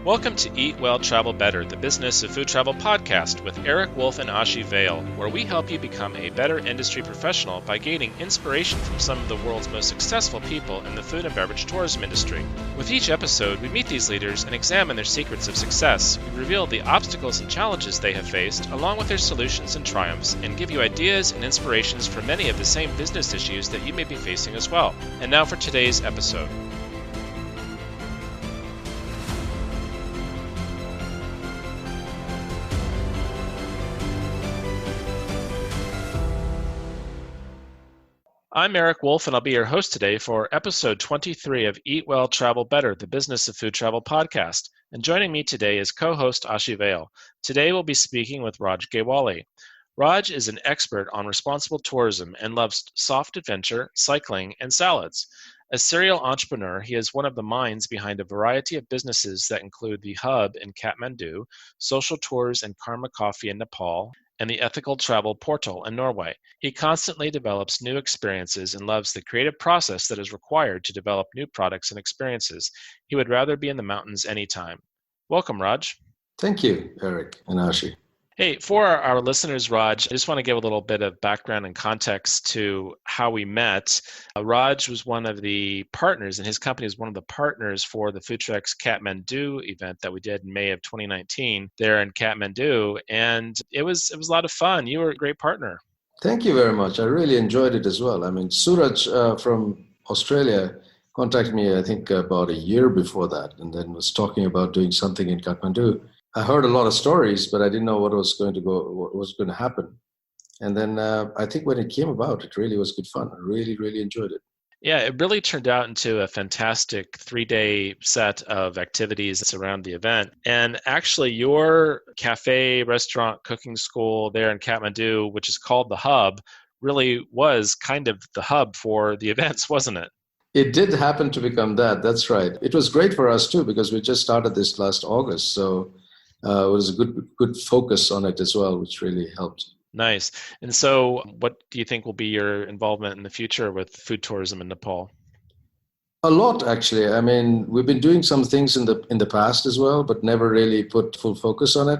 Welcome to Eat Well, Travel Better, the Business of Food Travel podcast with Eric Wolf and Ashi Vale, where we help you become a better industry professional by gaining inspiration from some of the world's most successful people in the food and beverage tourism industry. With each episode, we meet these leaders and examine their secrets of success. We reveal the obstacles and challenges they have faced, along with their solutions and triumphs, and give you ideas and inspirations for many of the same business issues that you may be facing as well. And now for today's episode. I'm Eric Wolf, and I'll be your host today for episode 23 of Eat Well, Travel Better, the Business of Food Travel podcast. And joining me today is co-host Ashi Vale. Today we'll be speaking with Raj Gyawali. Raj is an expert on responsible tourism and loves soft adventure, cycling, and salads. A serial entrepreneur, he is one of the minds behind a variety of businesses that include the Hub in Kathmandu, Social Tours and Karma Coffee in Nepal, and the Ethical Travel Portal in Norway. He constantly develops new experiences and loves the creative process that is required to develop new products and experiences. He would rather be in the mountains anytime. Welcome, Raj. Thank you, Eric and Ashi. Hey, for our listeners, Raj, I just want to give a little bit of background and context to how we met. Raj was one of the partners, and his company is one of the partners for the Foodtrex Kathmandu event that we did in May of 2019 there in Kathmandu, and it was a lot of fun. You were a great partner. Thank you very much. I really enjoyed it as well. I mean, Suraj from Australia contacted me, I think, about a year before that, and then was talking about doing something in Kathmandu. I heard a lot of stories, but I didn't know what was going to happen. And then I think when it came about, it really was good fun. I really, really enjoyed it. Yeah, it really turned out into a fantastic 3-day set of activities around the event. And actually, your cafe, restaurant, cooking school there in Kathmandu, which is called the Hub, really was kind of the hub for the events, wasn't it? It did happen to become that. That's right. It was great for us too, because we just started this last August. So it was a good focus on it as well, which really helped. Nice. And so what do you think will be your involvement in the future with food tourism in Nepal? A lot, actually. I mean, we've been doing some things in the past as well, but never really put full focus on it.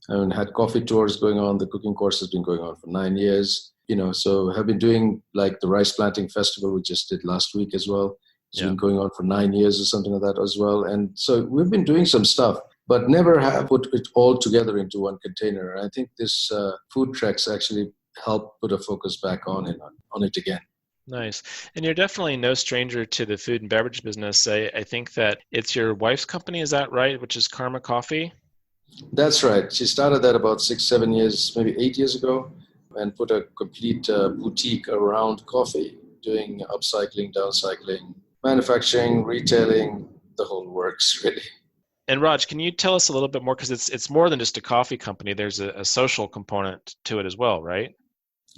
I mean, had coffee tours going on. The cooking course has been going on for 9 years. So have been doing like the rice planting festival we just did last week as well. It's been going on for 9 years or something like that as well. And so we've been doing some stuff, but never have put it all together into one container. And I think this Foodtrex actually helped put a focus back on it again. Nice. And you're definitely no stranger to the food and beverage business. I think that it's your wife's company, is that right? Which is Karma Coffee? That's right. She started that about 6-7 years, maybe 8 years ago, and put a complete boutique around coffee, doing upcycling, downcycling, manufacturing, retailing, the whole works, really. And Raj, can you tell us a little bit more? Because it's more than just a coffee company. There's a social component to it as well, right?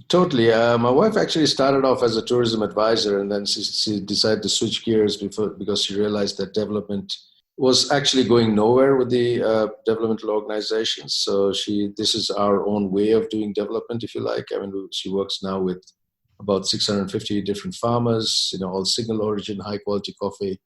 Totally. My wife actually started off as a tourism advisor, and then she decided to switch gears because she realized that development was actually going nowhere with the developmental organizations. So this is our own way of doing development, if you like. I mean, she works now with about 650 different farmers, all single origin, high quality coffee.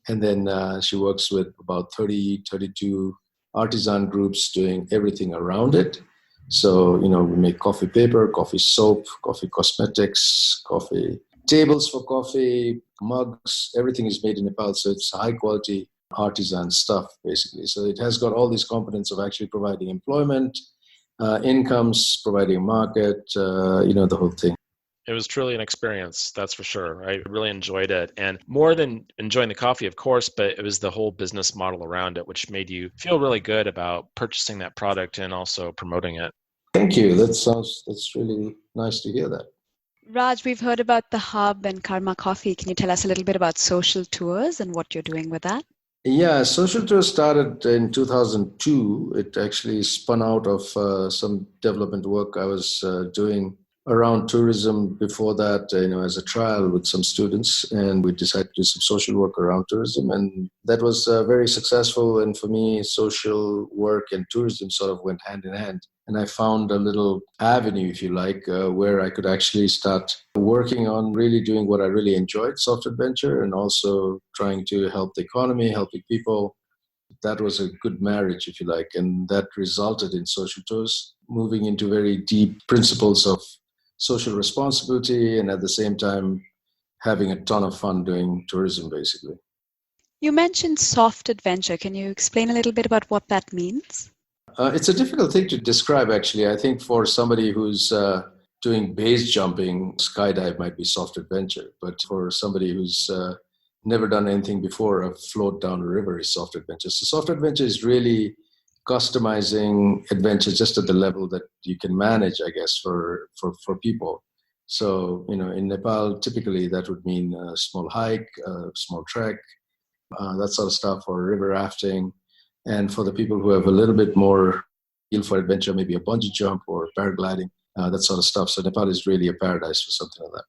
And then she works with about 32 artisan groups doing everything around it. So, we make coffee paper, coffee soap, coffee cosmetics, coffee tables for coffee, mugs, everything is made in Nepal. So it's high quality artisan stuff, basically. So it has got all these components of actually providing employment, incomes, providing a market, the whole thing. It was truly an experience, that's for sure. I really enjoyed it. And more than enjoying the coffee, of course, but it was the whole business model around it, which made you feel really good about purchasing that product and also promoting it. Thank you. That's really nice to hear that. Raj, we've heard about the Hub and Karma Coffee. Can you tell us a little bit about social tours and what you're doing with that? Yeah, Social Tour started in 2002. It actually spun out of some development work I was doing around tourism before that, as a trial with some students, and we decided to do some social work around tourism, and that was very successful. And for me, social work and tourism sort of went hand in hand. And I found a little avenue, if you like, where I could actually start working on really doing what I really enjoyed, soft adventure, and also trying to help the economy, helping people. that was a good marriage, if you like. And that resulted in social tours, moving into very deep principles of social responsibility and at the same time having a ton of fun doing tourism, basically. You mentioned soft adventure. Can you explain a little bit about what that means? It's a difficult thing to describe, actually. I think for somebody who's doing base jumping, skydive might be soft adventure. But for somebody who's never done anything before, a float down a river is soft adventure. So soft adventure is really customizing adventure just at the level that you can manage, I guess, for people. So, in Nepal, typically that would mean a small hike, a small trek, that sort of stuff, or river rafting. And for the people who have a little bit more feel for adventure, maybe a bungee jump or paragliding, that sort of stuff. So Nepal is really a paradise for something like that.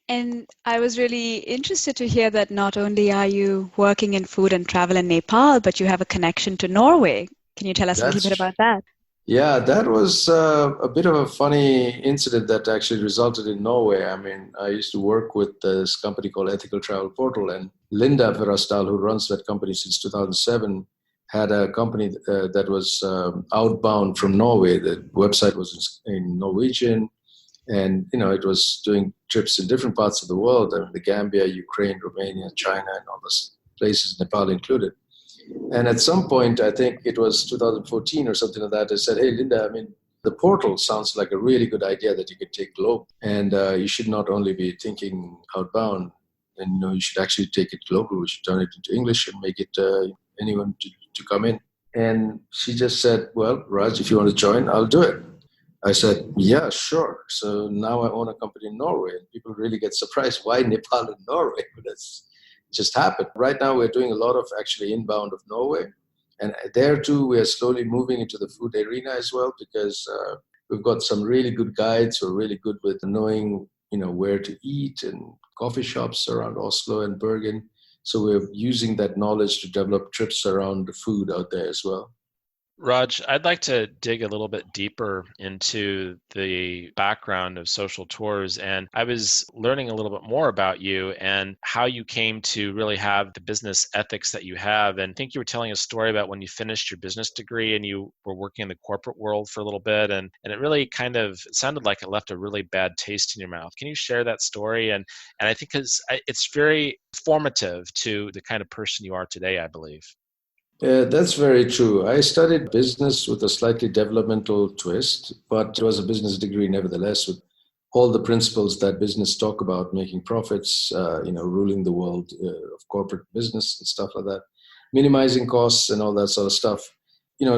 And I was really interested to hear that not only are you working in food and travel in Nepal, but you have a connection to Norway. Can you tell us a little bit about that? Yeah, that was a bit of a funny incident that actually resulted in Norway. I mean, I used to work with this company called Ethical Travel Portal, and Linda Verastal, who runs that company since 2007, had a company that was outbound from Norway. The website was in Norwegian, and it was doing trips in different parts of the world, the Gambia, Ukraine, Romania, China, and all those places, Nepal included. And at some point, I think it was 2014 or something like that, I said, hey, Linda, I mean, the portal sounds like a really good idea that you could take global. And you should not only be thinking outbound, and you should actually take it global. We should turn it into English and make it anyone to come in. And she just said, well, Raj, if you want to join, I'll do it. I said, yeah, sure. So now I own a company in Norway. And people really get surprised. Why Nepal and Norway? That's just happened. Right now, we're doing a lot of actually inbound of Norway. And there too, we are slowly moving into the food arena as well, because we've got some really good guides who are really good with knowing, where to eat and coffee shops around Oslo and Bergen. So we're using that knowledge to develop trips around the food out there as well. Raj, I'd like to dig a little bit deeper into the background of social tours. And I was learning a little bit more about you and how you came to really have the business ethics that you have. And I think you were telling a story about when you finished your business degree and you were working in the corporate world for a little bit. And it really it sounded like it left a really bad taste in your mouth. Can you share that story? And I think it's very formative to the kind of person you are today, I believe. Yeah, that's very true. I studied business with a slightly developmental twist, but it was a business degree nevertheless, with all the principles that business talk about: making profits, ruling the world of corporate business and stuff like that, minimizing costs and all that sort of stuff.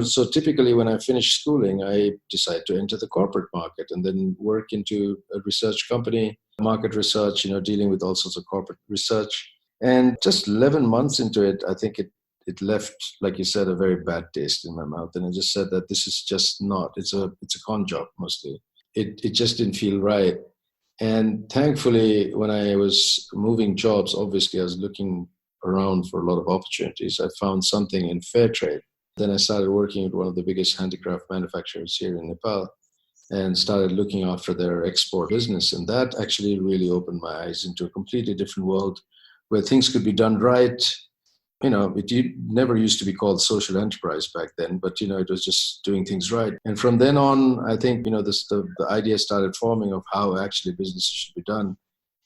So typically when I finish schooling, I decide to enter the corporate market and then work into a research company, market research, dealing with all sorts of corporate research. And just 11 months into it, I think it left, like you said, a very bad taste in my mouth. And I just said that this is just not, it's a con job mostly. It just didn't feel right. And thankfully, when I was moving jobs, obviously I was looking around for a lot of opportunities. I found something in fair trade. Then I started working at one of the biggest handicraft manufacturers here in Nepal and started looking after their export business. And that actually really opened my eyes into a completely different world where things could be done right. It never used to be called social enterprise back then, but, it was just doing things right. And from then on, I think, the idea started forming of how actually business should be done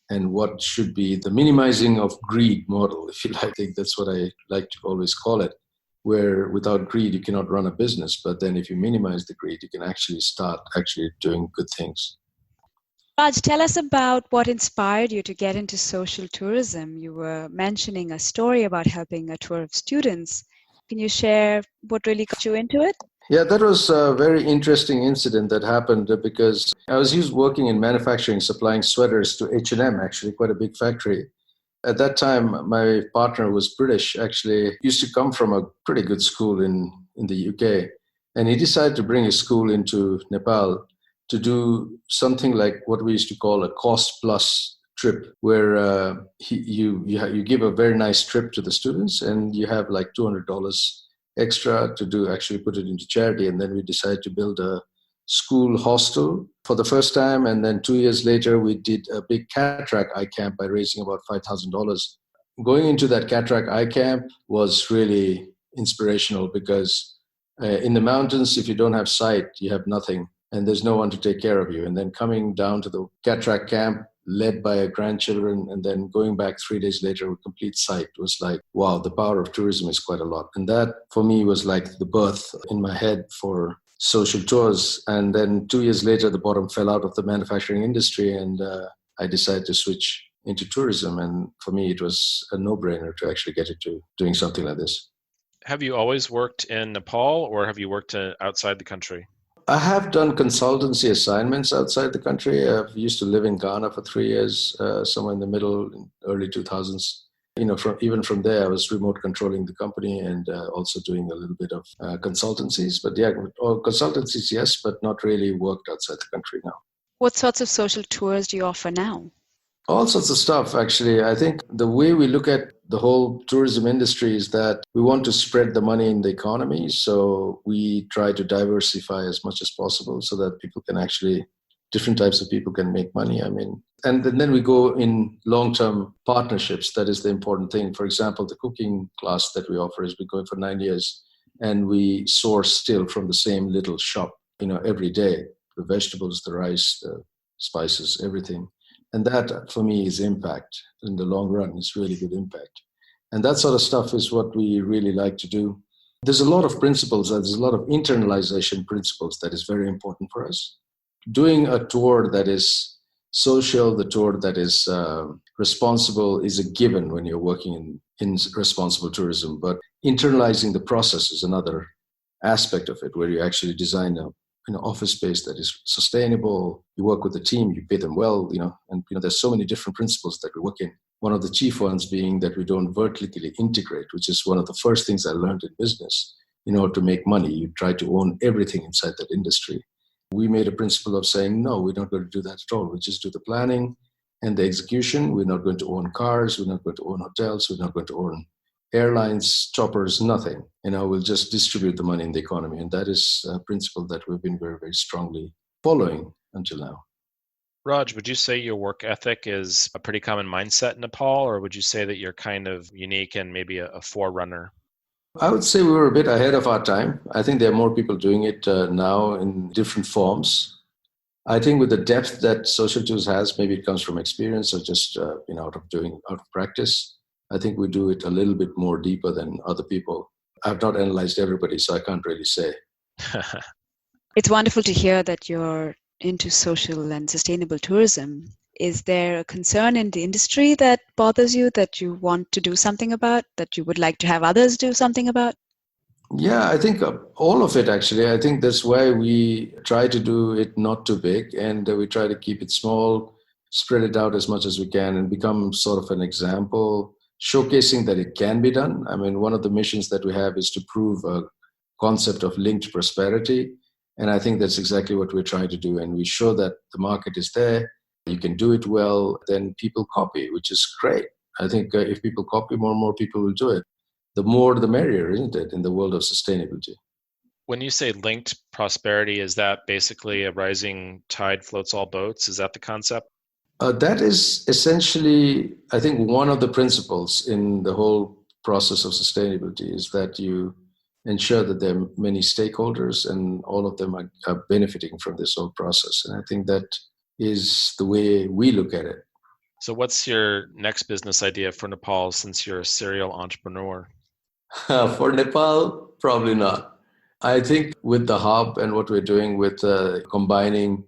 and what should be the minimizing of greed model, if you like. I think that's what I like to always call it, where without greed, you cannot run a business. But then if you minimize the greed, you can actually start doing good things. Raj, tell us about what inspired you to get into social tourism. You were mentioning a story about helping a tour of students. Can you share what really got you into it? Yeah, that was a very interesting incident that happened because I was working in manufacturing, supplying sweaters to H&M, actually, quite a big factory. At that time, my partner was British, actually used to come from a pretty good school in the UK. And he decided to bring his school into Nepal to do something like what we used to call a cost plus trip, where you give a very nice trip to the students and you have like $200 extra to actually put it into charity. And then we decided to build a school hostel for the first time. And then 2 years later, we did a big cataract eye camp by raising about $5,000. Going into that cataract eye camp was really, inspirational because in the mountains, if you don't have sight, you have nothing, and there's no one to take care of you. And then coming down to the cataract camp, led by our grandchildren, and then going back 3 days later with complete sight was like, wow, the power of tourism is quite a lot. And that for me was like the birth in my head for social tours. And then 2 years later, the bottom fell out of the manufacturing industry, and I decided to switch into tourism. And for me, it was a no-brainer to actually get into doing something like this. Have you always worked in Nepal, or have you worked outside the country? I have done consultancy assignments outside the country. I used to live in Ghana for 3 years, somewhere in the middle, early 2000s. Even from there, I was remote controlling the company and also doing a little bit of consultancies. But yeah, consultancies, yes, but not really worked outside the country now. What sorts of social tours do you offer now? All sorts of stuff, actually. I think the way we look at the whole tourism industry is that we want to spread the money in the economy. So we try to diversify as much as possible so that different types of people can make money. And then we go in long-term partnerships. That is the important thing. For example, the cooking class that we offer has been going for 9 years, and we source still from the same little shop, every day, the vegetables, the rice, the spices, everything. And that, for me, is impact. In the long run, it's really good impact. And that sort of stuff is what we really like to do. There's a lot of principles, there's a lot of internalization principles that is very important for us. Doing a tour that is social, the tour that is responsible is a given when you're working in responsible tourism. But internalizing the process is another aspect of it, where you actually design an office space that is sustainable. You work with the team, you pay them well, and there's so many different principles that we work in. One of the chief ones being that we don't vertically integrate, which is one of the first things I learned in business. In order to make money, you try to own everything inside that industry. We made a principle of saying, no, we're not going to do that at all. We just do the planning and the execution. We're not going to own cars. We're not going to own hotels. We're not going to own airlines, choppers, nothing. We'll just distribute the money in the economy. And that is a principle that we've been very, very strongly following until now. Raj, would you say your work ethic is a pretty common mindset in Nepal, or would you say that you're kind of unique and maybe a forerunner? I would say we were a bit ahead of our time. I think there are more people doing it now in different forms. I think with the depth that social tours has, maybe it comes from experience or just out of practice. I think we do it a little bit more deeper than other people. I've not analyzed everybody, so I can't really say. It's wonderful to hear that you're into social and sustainable tourism. Is there a concern in the industry that bothers you, that you want to do something about, that you would like to have others do something about? Yeah, I think all of it, actually. I think that's why we try to do it not too big, and we try to keep it small, spread it out as much as we can, and become sort of an example, showcasing that it can be done. One of the missions that we have is to prove a concept of linked prosperity. And I think that's exactly what we're trying to do. And we show that the market is there, you can do it well, then people copy, which is great. I think if people copy, more and more people will do it. The more, the merrier, isn't it, in the world of sustainability? When you say linked prosperity, is that basically a rising tide floats all boats? Is that the concept? That is essentially, I think, one of the principles in the whole process of sustainability is that you ensure that there are many stakeholders and all of them are benefiting from this whole process. And I think that is the way we look at it. So what's your next business idea for Nepal, since you're a serial entrepreneur? For Nepal, probably not. I think with the hub and what we're doing with combining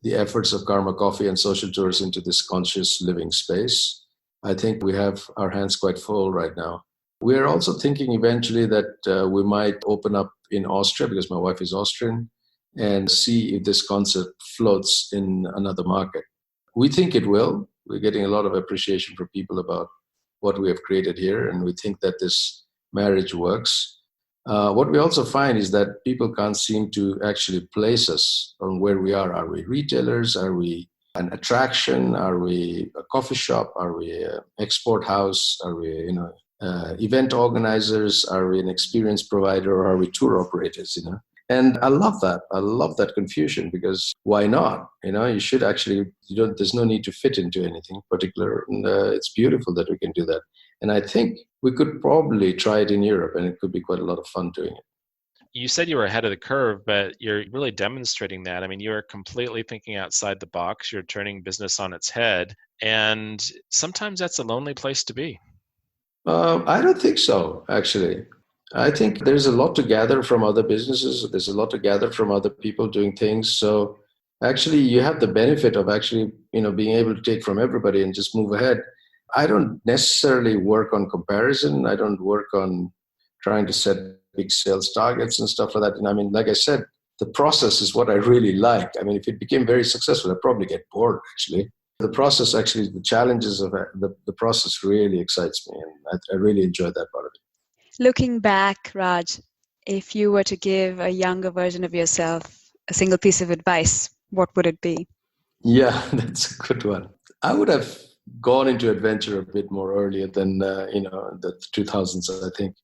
the efforts of Karma Coffee and social tours into this conscious living space, I think we have our hands quite full right now. We're also thinking eventually that we might open up in Austria, because my wife is Austrian, and see if this concept floats in another market. We think it will. We're getting a lot of appreciation from people about what we have created here, and we think that this marriage works. What we also find is that people can't seem to actually place us on where we are. Are we retailers? Are we an attraction? Are we a coffee shop? Are we an export house? Are we, event organizers? Are we an experience provider? Or are we tour operators? And I love that. I love that confusion because why not? You should actually, there's no need to fit into anything particular. And it's beautiful that we can do that. And I think we could probably try it in Europe and it could be quite a lot of fun doing it. You said you were ahead of the curve, but you're really demonstrating that. I mean, you're completely thinking outside the box. You're turning business on its head. And sometimes that's a lonely place to be. I don't think so, actually. I think there's a lot to gather from other businesses. There's a lot to gather from other people doing things. So actually, you have the benefit of actually, being able to take from everybody and just move ahead. I don't necessarily work on comparison. I don't work on trying to set big sales targets and stuff like that. And I mean, like I said, the process is what I really like. I mean, if it became very successful, I'd probably get bored, actually. The process, actually, the challenges of the process really excites me. And I really enjoy that part of it. Looking back, Raj, if you were to give a younger version of yourself a single piece of advice, what would it be? Yeah, that's a good one. I would have gone into adventure a bit more earlier than, the 2000s, I think.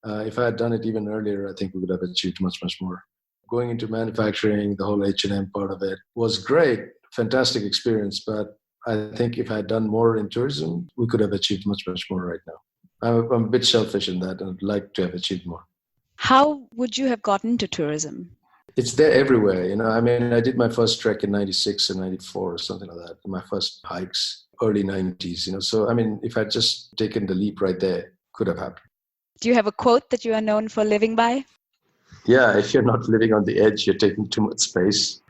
If I had done it even earlier, I think we would have achieved much, much more. Going into manufacturing, the whole H&M part of it was great, fantastic experience. But I think if I had done more in tourism, we could have achieved much, much more right now. I'm a bit selfish in that and I'd like to have achieved more. How would you have gotten into tourism? It's there everywhere. I mean, I did my first trek in 96 and 94 or something like that. My first hikes, early 90s, So, I mean, if I'd just taken the leap right there, could have happened. Do you have a quote that you are known for living by? Yeah, if you're not living on the edge, you're taking too much space.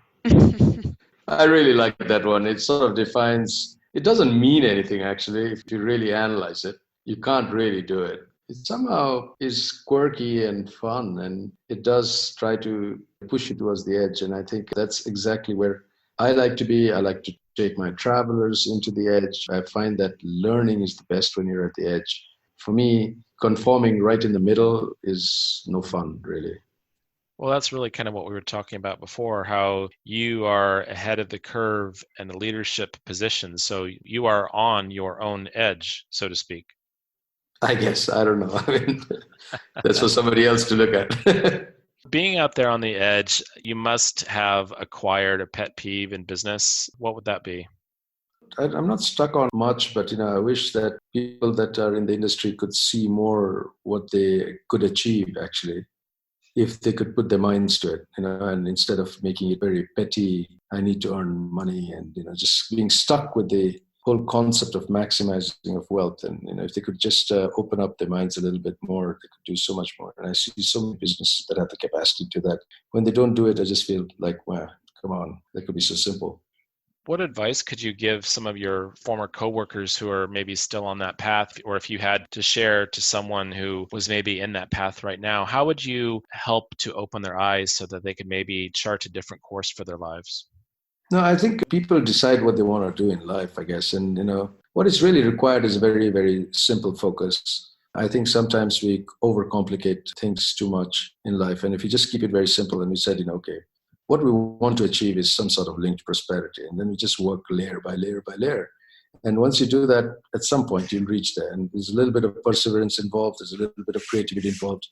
I really like that one. It sort of defines, it doesn't mean anything, actually, if you really analyze it. You can't really do it. It somehow is quirky and fun, and it does try to push you towards the edge. And I think that's exactly where I like to be. I like to take my travelers into the edge. I find that learning is the best when you're at the edge. For me, conforming right in the middle is no fun, really. Well, that's really kind of what we were talking about before, how you are ahead of the curve in the leadership position. So you are on your own edge, so to speak. I guess. I don't know. I mean, that's for somebody else to look at. Being out there on the edge, you must have acquired a pet peeve in business. What would that be? I'm not stuck on much, but I wish that people that are in the industry could see more what they could achieve, actually, if they could put their minds to it, and instead of making it very petty, I need to earn money, and just being stuck with the whole concept of maximizing of wealth. And if they could just open up their minds a little bit more, they could do so much more. And I see so many businesses that have the capacity to do that. When they don't do it, I just feel like, wow, come on, that could be so simple. What advice could you give some of your former coworkers who are maybe still on that path, or if you had to share to someone who was maybe in that path right now, how would you help to open their eyes so that they could maybe chart a different course for their lives? No, I think people decide what they want to do in life, I guess. And, what is really required is a very, very simple focus. I think sometimes we overcomplicate things too much in life. And if you just keep it very simple and we said, okay, what we want to achieve is some sort of linked prosperity. And then we just work layer by layer by layer. And once you do that, at some point you'll reach there. And there's a little bit of perseverance involved. There's a little bit of creativity involved.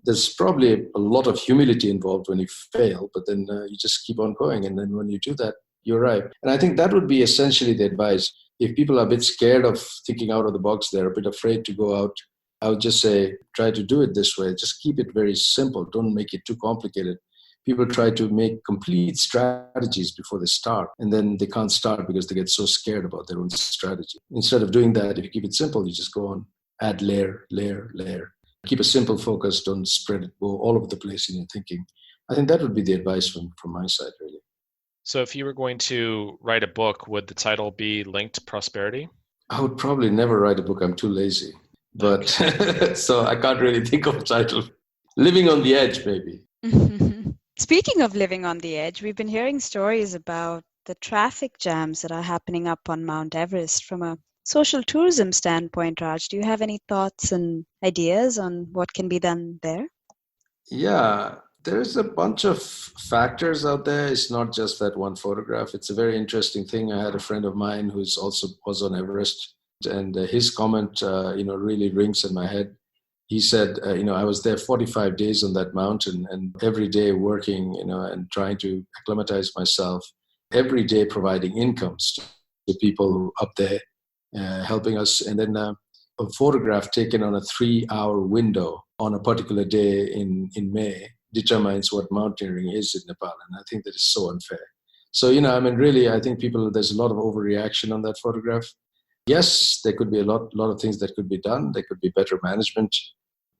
There's probably a lot of humility involved when you fail, but then you just keep on going. And then when you do that, you arrive. And I think that would be essentially the advice. If people are a bit scared of thinking out of the box, they're a bit afraid to go out, I would just say, try to do it this way. Just keep it very simple. Don't make it too complicated. People try to make complete strategies before they start, and then they can't start because they get so scared about their own strategy. Instead of doing that, if you keep it simple, you just go on, add layer, layer, layer. Keep a simple focus, don't spread it, go all over the place in your thinking. I think that would be the advice from my side, really. So if you were going to write a book, would the title be Linked Prosperity? I would probably never write a book. I'm too lazy. But so I can't really think of a title. Living on the Edge, maybe. Speaking of living on the edge, we've been hearing stories about the traffic jams that are happening up on Mount Everest. From a social tourism standpoint, Raj, do you have any thoughts and ideas on what can be done there? Yeah, there's a bunch of factors out there. It's not just that one photograph. It's a very interesting thing. I had a friend of mine who's also was on Everest, and his comment, really rings in my head. he said, I was there 45 days on that mountain and every day working, and trying to acclimatize myself, every day providing incomes to people who up there, helping us. And then a photograph taken on a 3-hour window on a particular day in May determines what mountaineering is in Nepal. And I think that is so unfair. So, really, I think there's a lot of overreaction on that photograph. Yes, there could be a lot of things that could be done. There could be better management,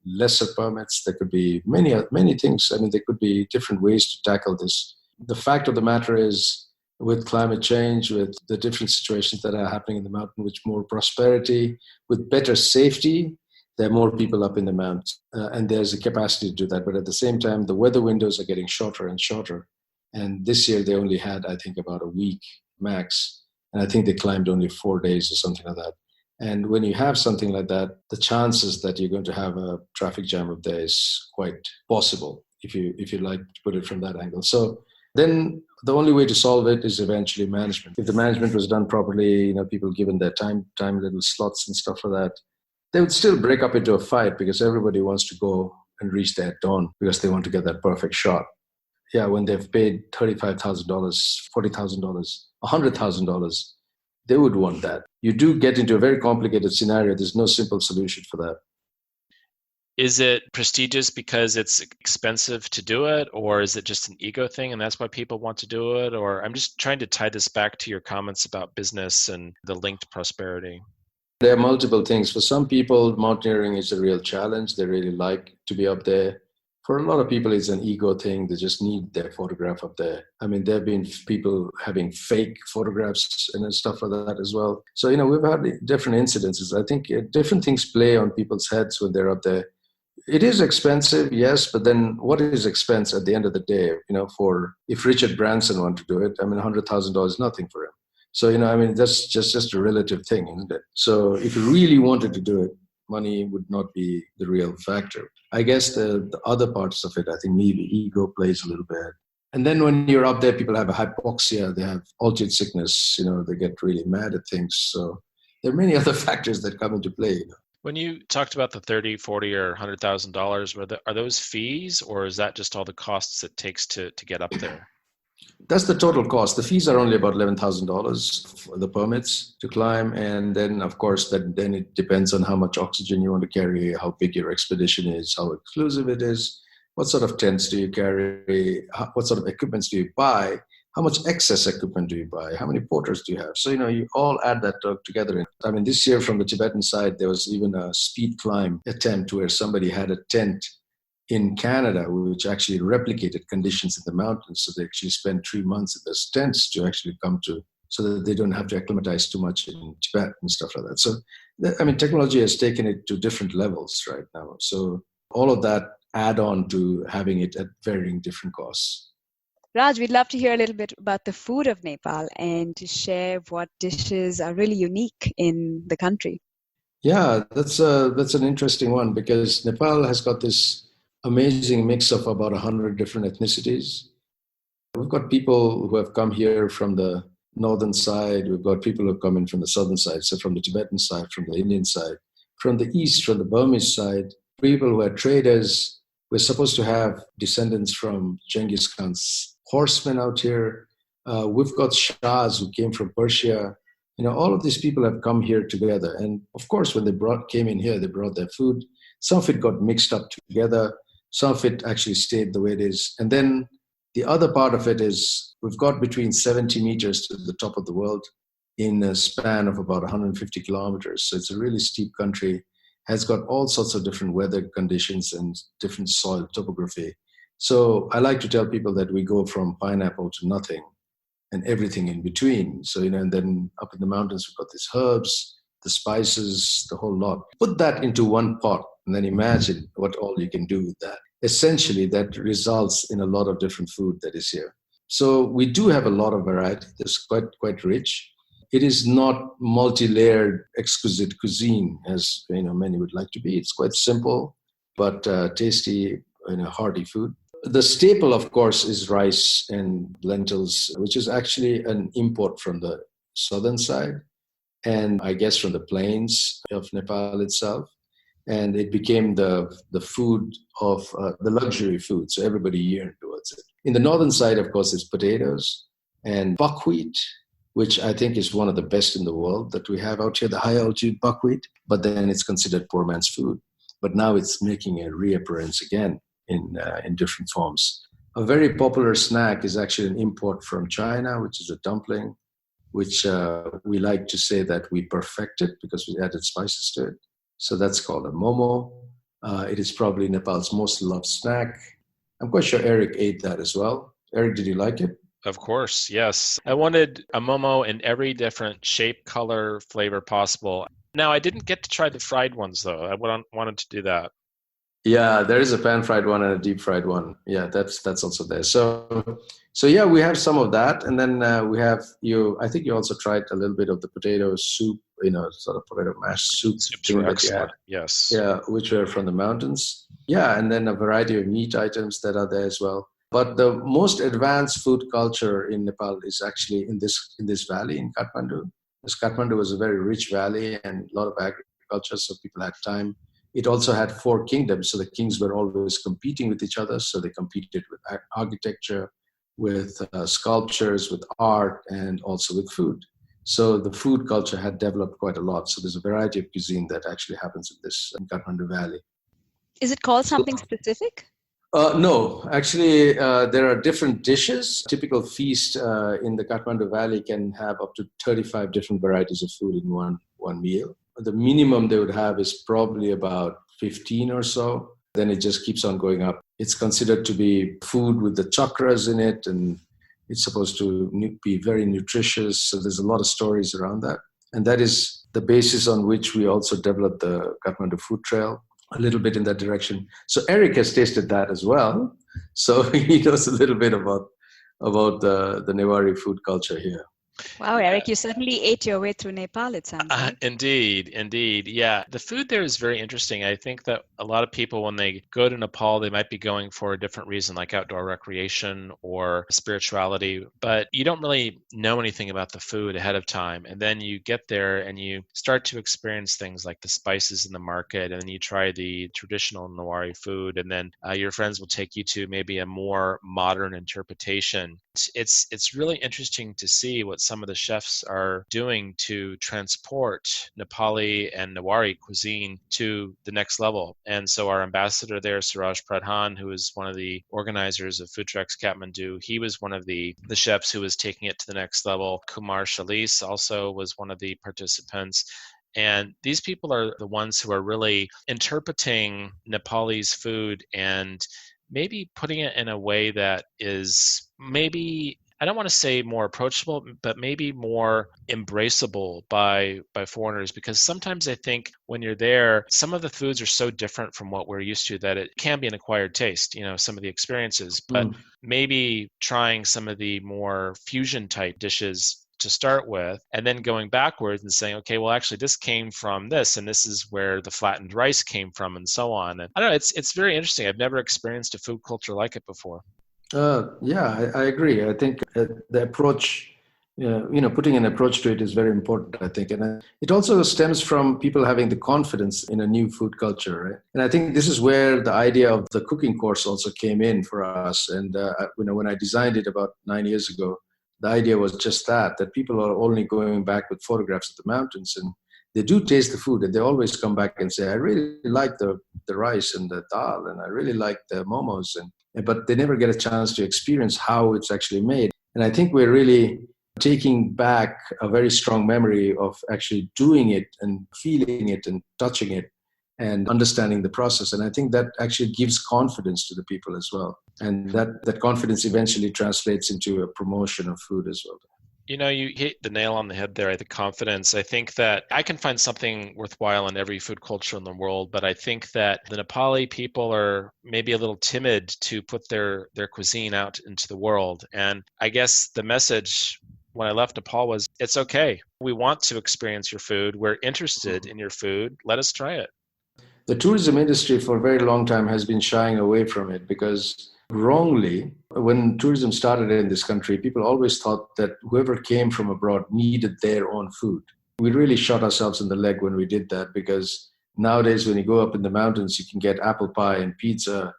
lesser permits. There could be many things. There could be different ways to tackle this. The fact of the matter is, with climate change, with the different situations that are happening in the mountain, with more prosperity, with better safety, there are more people up in the mountains. And there's a capacity to do that. But at the same time, the weather windows are getting shorter and shorter. And this year they only had, I think, about a week max. And I think they climbed only 4 days or something like that. And when you have something like that, the chances that you're going to have a traffic jam up there is quite possible, if you like to put it from that angle. So then the only way to solve it is eventually management. If the management was done properly, people given their time little slots and stuff like that, they would still break up into a fight because everybody wants to go and reach there at dawn because they want to get that perfect shot. Yeah, when they've paid $35,000, $40,000, $100,000, they would want that. You do get into a very complicated scenario. There's no simple solution for that. Is it prestigious because it's expensive to do it, or is it just an ego thing and that's why people want to do it? Or I'm just trying to tie this back to your comments about business and the linked prosperity. There are multiple things. For some people, mountaineering is a real challenge. They really like to be up there. For a lot of people, it's an ego thing. They just need their photograph up there. There have been people having fake photographs and stuff like that as well. So, we've had different incidences. I think different things play on people's heads when they're up there. It is expensive, yes, but then what is expense at the end of the day? For if Richard Branson wanted to do it, $100,000 is nothing for him. So, that's just a relative thing, isn't it? So if you really wanted to do it, money would not be the real factor. I guess the other parts of it, I think maybe ego plays a little bit. And then when you're up there, people have a hypoxia, they have altitude sickness, they get really mad at things. So there are many other factors that come into play. When you talked about the $30,000, $40,000 or $100,000, are those fees, or is that just all the costs it takes to get up there? That's the total cost. The fees are only about $11,000 for the permits to climb. And then, of course, then it depends on how much oxygen you want to carry, how big your expedition is, how exclusive it is, what sort of tents do you carry, what sort of equipments do you buy, how much excess equipment do you buy, how many porters do you have. So, you all add that together. This year from the Tibetan side, there was even a speed climb attempt where somebody had a tent in Canada, which actually replicated conditions in the mountains. So they actually spend 3 months in those tents to actually come to, so that they don't have to acclimatize too much in Tibet and stuff like that. So, technology has taken it to different levels right now. So all of that add on to having it at varying different costs. Raj, we'd love to hear a little bit about the food of Nepal and to share what dishes are really unique in the country. Yeah, that's an interesting one because Nepal has got this amazing mix of about 100 different ethnicities. We've got people who have come here from the northern side. We've got people who have come in from the southern side, so from the Tibetan side, from the Indian side, from the east, from the Burmese side, people who are traders. We're supposed to have descendants from Genghis Khan's horsemen out here. We've got Shahs who came from Persia. All of these people have come here together. And of course, when they came in here, they brought their food. Some of it got mixed up together. Some of it actually stayed the way it is. And then the other part of it is we've got between 70 meters to the top of the world in a span of about 150 kilometers. So it's a really steep country, has got all sorts of different weather conditions and different soil topography. So I like to tell people that we go from pineapple to nothing and everything in between. So, and then up in the mountains, we've got these herbs, the spices, the whole lot. Put that into one pot and then imagine what all you can do with that. Essentially, that results in a lot of different food that is here. So we do have a lot of variety. It's quite rich. It is not multi-layered, exquisite cuisine as many would like to be. It's quite simple, but tasty, hearty food. The staple, of course, is rice and lentils, which is actually an import from the southern side, and I guess from the plains of Nepal itself. and it became the food of the luxury food. So everybody yearned towards it. In the northern side, of course, it's potatoes and buckwheat, which I think is one of the best in the world that we have out here, the high altitude buckwheat, but then it's considered poor man's food. But now it's making a reappearance again in different forms. A very popular snack is actually an import from China, which is a dumpling, which we like to say that we perfected because we added spices to it. So that's called a momo. It is probably Nepal's most loved snack. I'm quite sure Eric ate that as well. Eric, did you like it? Of course, yes. I wanted a momo in every different shape, color, flavor possible. Now, I didn't get to try the fried ones, though. I wanted to do that. Yeah, there is a pan-fried one and a deep-fried one. Yeah, that's also there. So yeah, we have some of that, and then we have you. I think you also tried a little bit of the potato soup, sort of potato mash soup Soups thing were that you had. excellent, yes. Yeah, which were from the mountains. Yeah, and then a variety of meat items that are there as well. But the most advanced food culture in Nepal is actually in this valley in Kathmandu. Because Kathmandu was a very rich valley and a lot of agriculture, so people had time. It also had 4 kingdoms, so the kings were always competing with each other. So they competed with architecture, with sculptures, with art, and also with food. So the food culture had developed quite a lot. So there's a variety of cuisine that actually happens in Kathmandu Valley. Is it called something specific? No, actually, there are different dishes. Typical feast in the Kathmandu Valley can have up to 35 different varieties of food in one meal. The minimum they would have is probably about 15 or so. Then it just keeps on going up. It's considered to be food with the chakras in it, and it's supposed to be very nutritious. So there's a lot of stories around that. And that is the basis on which we also developed the Kathmandu Food Trail, a little bit in that direction. So Eric has tasted that as well. So he knows a little bit about the Newari food culture here. Wow, Eric, you certainly ate your way through Nepal, it sounds like. Indeed. Yeah. The food there is very interesting. I think that a lot of people, when they go to Nepal, they might be going for a different reason, like outdoor recreation or spirituality, but you don't really know anything about the food ahead of time. And then you get there and you start to experience things like the spices in the market, and then you try the traditional Newari food, and then your friends will take you to maybe a more modern interpretation. It's really interesting to see what some of the chefs are doing to transport Nepali and Newari cuisine to the next level. And so our ambassador there, Suraj Pradhan, who is one of the organizers of Food Treks Kathmandu, he was one of the chefs who was taking it to the next level. Kumar Shalis also was one of the participants. And these people are the ones who are really interpreting Nepalese food and maybe putting it in a way that is maybe, I don't want to say more approachable, but maybe more embraceable by foreigners, because sometimes I think when you're there, some of the foods are so different from what we're used to that it can be an acquired taste, some of the experiences, but maybe trying some of the more fusion type dishes to start with, and then going backwards and saying, okay, well, actually this came from this, and this is where the flattened rice came from, and so on. And I don't know, it's very interesting. I've never experienced a food culture like it before. Yeah, I agree. I think the approach, putting an approach to it is very important, I think. And it also stems from people having the confidence in a new food culture, right? And I think this is where the idea of the cooking course also came in for us. And, when I designed it about 9 years ago, the idea was just that people are only going back with photographs of the mountains, and they do taste the food, and they always come back and say, I really like the rice and the dal, and I really like the momos, but they never get a chance to experience how it's actually made. And I think we're really taking back a very strong memory of actually doing it and feeling it and touching it and understanding the process. And I think that actually gives confidence to the people as well. And that confidence eventually translates into a promotion of food as well. You hit the nail on the head there. The confidence. I think that I can find something worthwhile in every food culture in the world, but I think that the Nepali people are maybe a little timid to put their cuisine out into the world. And I guess the message when I left Nepal was, it's okay. We want to experience your food. We're interested in your food. Let us try it. The tourism industry for a very long time has been shying away from it because wrongly, when tourism started in this country, people always thought that whoever came from abroad needed their own food. We really shot ourselves in the leg when we did that, because Nowadays, when you go up in the mountains, you can get apple pie and pizza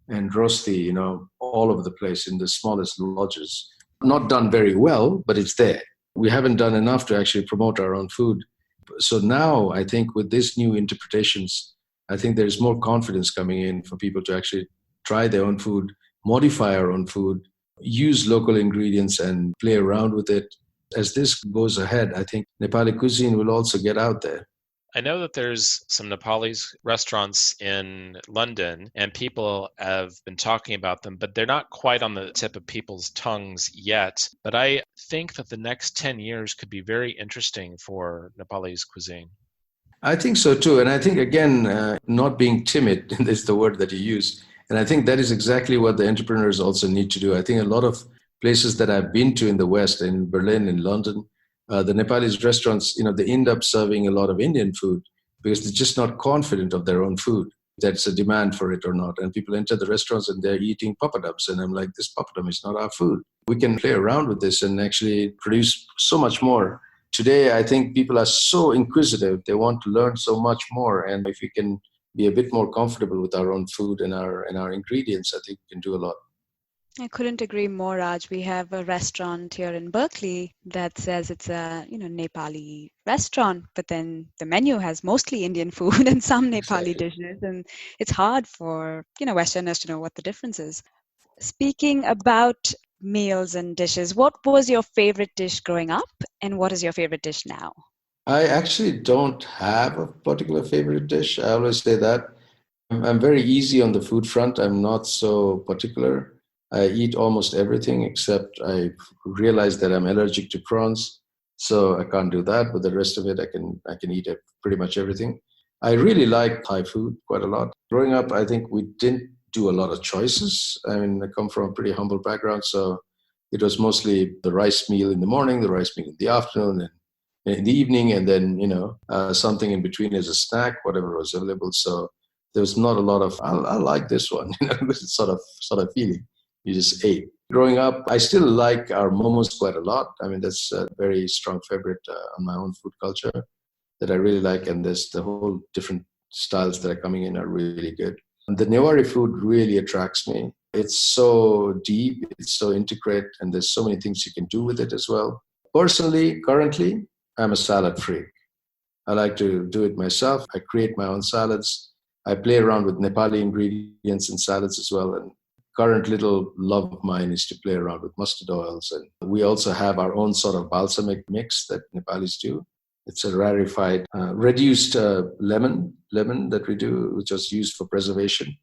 and rosti, all over the place in the smallest lodges. Not done very well, but it's there. We haven't done enough to actually promote our own food. So now I think with these new interpretations, I think there's more confidence coming in for people to actually try their own food, modify our own food, use local ingredients and play around with it. As this goes ahead, I think Nepali cuisine will also get out there. I know that there's some Nepalese restaurants in London, and people have been talking about them, but they're not quite on the tip of people's tongues yet. But I think that the next 10 years could be very interesting for Nepalese cuisine. I think so too. And I think, again, not being timid is the word that you use. And I think that is exactly what the entrepreneurs also need to do. I think a lot of places that I've been to in the West, in Berlin, in London, the Nepalese restaurants, they end up serving a lot of Indian food because they're just not confident of their own food. That's a demand for it or not. And people enter the restaurants and they're eating papadums. And I'm like, this papadum is not our food. We can play around with this and actually produce so much more. Today, I think people are so inquisitive. They want to learn so much more. And if we can be a bit more comfortable with our own food and our ingredients, I think we can do a lot. I couldn't agree more, Raj. We have a restaurant here in Berkeley that says it's a Nepali restaurant, but then the menu has mostly Indian food and some Nepali dishes, and it's hard for Westerners to know what the difference is. Speaking about meals and dishes, what was your favorite dish growing up, and what is your favorite dish now? I actually don't have a particular favorite dish. I always say that. I'm very easy on the food front. I'm not so particular. I eat almost everything except I realized that I'm allergic to prawns, so I can't do that. But the rest of it, I can eat pretty much everything. I really like Thai food quite a lot. Growing up, I think we didn't do a lot of choices. I mean, I come from a pretty humble background, so it was mostly the rice meal in the morning, the rice meal in the afternoon, and in the evening, and then something in between as a snack, whatever was available. So there was not a lot of I like this one, this sort of feeling. You just ate. Growing up, I still like our momos quite a lot. I mean, that's a very strong favorite on my own food culture that I really like. And there's the whole different styles that are coming in are really good. And the Gyawali food really attracts me. It's so deep, it's so intricate, and there's so many things you can do with it as well. Personally, currently, I'm a salad freak. I like to do it myself. I create my own salads. I play around with Nepali ingredients in salads as well. And current little love of mine is to play around with mustard oils. And we also have our own sort of balsamic mix that Nepalis do. It's a rarefied, reduced lemon that we do, which is used for preservation.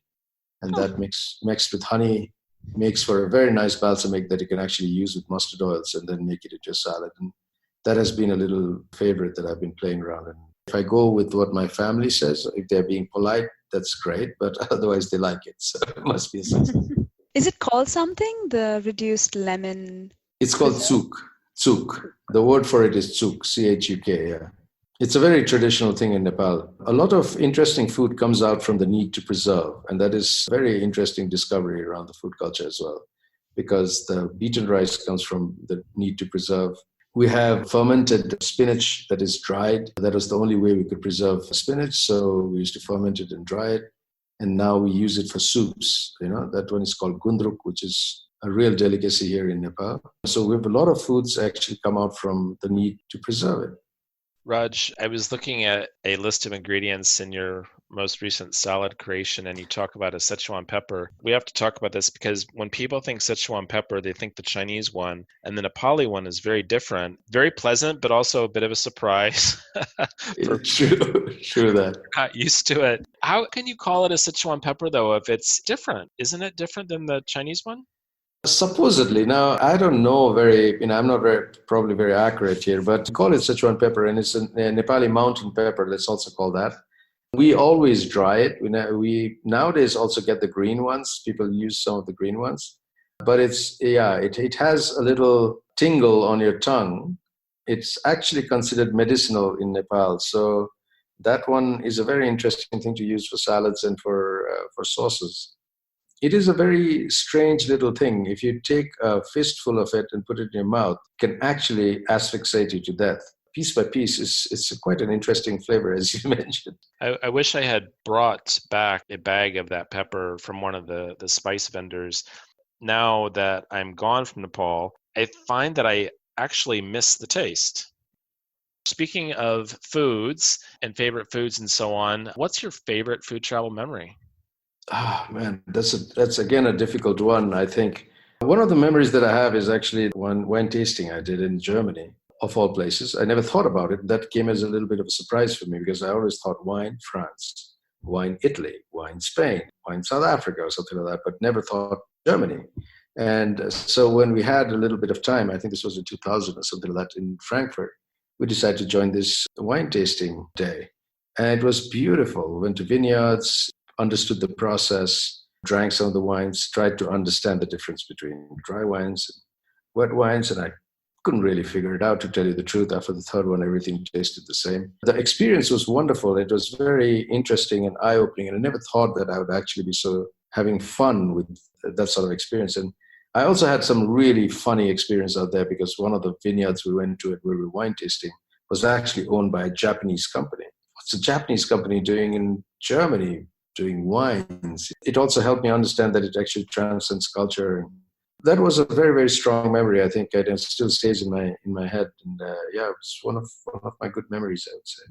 And that mixed with honey makes for a very nice balsamic that you can actually use with mustard oils and then make it into a salad. And that has been a little favorite that I've been playing around. And if I go with what my family says, if they're being polite, that's great. But otherwise, they like it. So it must be a success. Is it called something, the reduced lemon? It's called tsuk. Tsuk. The word for it is tsuk, Chuk. Yeah. It's a very traditional thing in Nepal. A lot of interesting food comes out from the need to preserve. And that is a very interesting discovery around the food culture as well, because the beaten rice comes from the need to preserve. We have fermented spinach that is dried. That was the only way we could preserve spinach. So we used to ferment it and dry it. And now we use it for soups. That one is called gundruk, which is a real delicacy here in Nepal. So we have a lot of foods actually come out from the need to preserve it. Raj, I was looking at a list of ingredients in your most recent salad creation, and you talk about a Szechuan pepper. We have to talk about this because when people think Szechuan pepper, they think the Chinese one, and the Nepali one is very different, very pleasant, but also a bit of a surprise. True that. Not used to it. How can you call it a Szechuan pepper, though, if it's different? Isn't it different than the Chinese one? Supposedly. Now, I don't know I'm not probably very accurate here, but call it Szechuan pepper, and it's a Nepali mountain pepper, let's also call that. We always dry it. We nowadays also get the green ones. People use some of the green ones, but it has a little tingle on your tongue. It's actually considered medicinal in Nepal. So that one is a very interesting thing to use for salads and for sauces. It is a very strange little thing. If you take a fistful of it and put it in your mouth, it can actually asphyxiate you to death. piece by piece, it's quite an interesting flavor, as you mentioned. I wish I had brought back a bag of that pepper from one of the spice vendors. Now that I'm gone from Nepal, I find that I actually miss the taste. Speaking of foods and favorite foods and so on, what's your favorite food travel memory? Ah, man, that's again a difficult one, I think. One of the memories that I have is actually one wine tasting I did in Germany, of all places. I never thought about it. That came as a little bit of a surprise for me because I always thought wine France, wine Italy, wine Spain, wine South Africa or something like that, but never thought Germany. And so when we had a little bit of time, I think this was in 2000 or something like that in Frankfurt, we decided to join this wine tasting day. And it was beautiful. We went to vineyards, understood the process, drank some of the wines, tried to understand the difference between dry wines and wet wines. And I couldn't really figure it out, to tell you the truth. After the third one, everything tasted the same. The experience was wonderful. It was very interesting and eye-opening. And I never thought that I would actually be so having fun with that sort of experience. And I also had some really funny experience out there because one of the vineyards we went to where we were wine tasting was actually owned by a Japanese company. What's a Japanese company doing in Germany doing wines? It also helped me understand that it actually transcends culture. That was a very, very strong memory. I think it still stays in my head. And yeah, it was one of my good memories, I would say.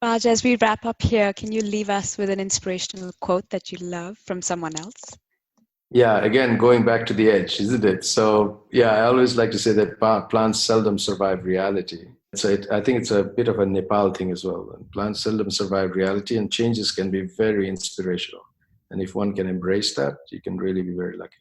Raj, as we wrap up here, can you leave us with an inspirational quote that you love from someone else? Yeah, again, going back to the edge, isn't it? So, yeah, I always like to say that plants seldom survive reality. So I think it's a bit of a Nepal thing as well. Plants seldom survive reality, and changes can be very inspirational. And if one can embrace that, you can really be very lucky.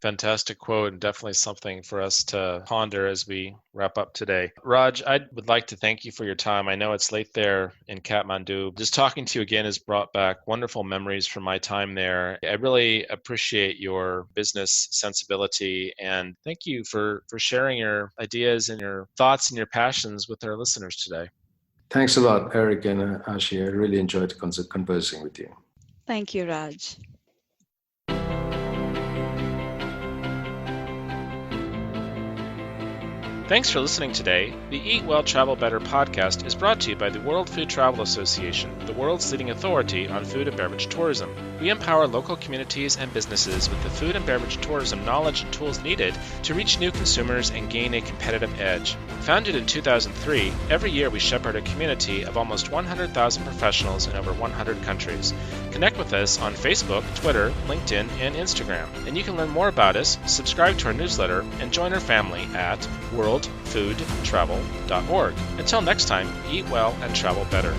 Fantastic quote, and definitely something for us to ponder as we wrap up today. Raj, I would like to thank you for your time. I know it's late there in Kathmandu. Just talking to you again has brought back wonderful memories from my time there. I really appreciate your business sensibility, and thank you for sharing your ideas and your thoughts and your passions with our listeners today. Thanks a lot, Eric and Ashi. I really enjoyed conversing with you. Thank you, Raj. Thanks for listening today. The Eat Well, Travel Better podcast is brought to you by the World Food Travel Association, the world's leading authority on food and beverage tourism. We empower local communities and businesses with the food and beverage tourism knowledge and tools needed to reach new consumers and gain a competitive edge. Founded in 2003, every year we shepherd a community of almost 100,000 professionals in over 100 countries. Connect with us on Facebook, Twitter, LinkedIn, and Instagram. And you can learn more about us, subscribe to our newsletter, and join our family at worldfoodtravel.org. Until next time, eat well and travel better.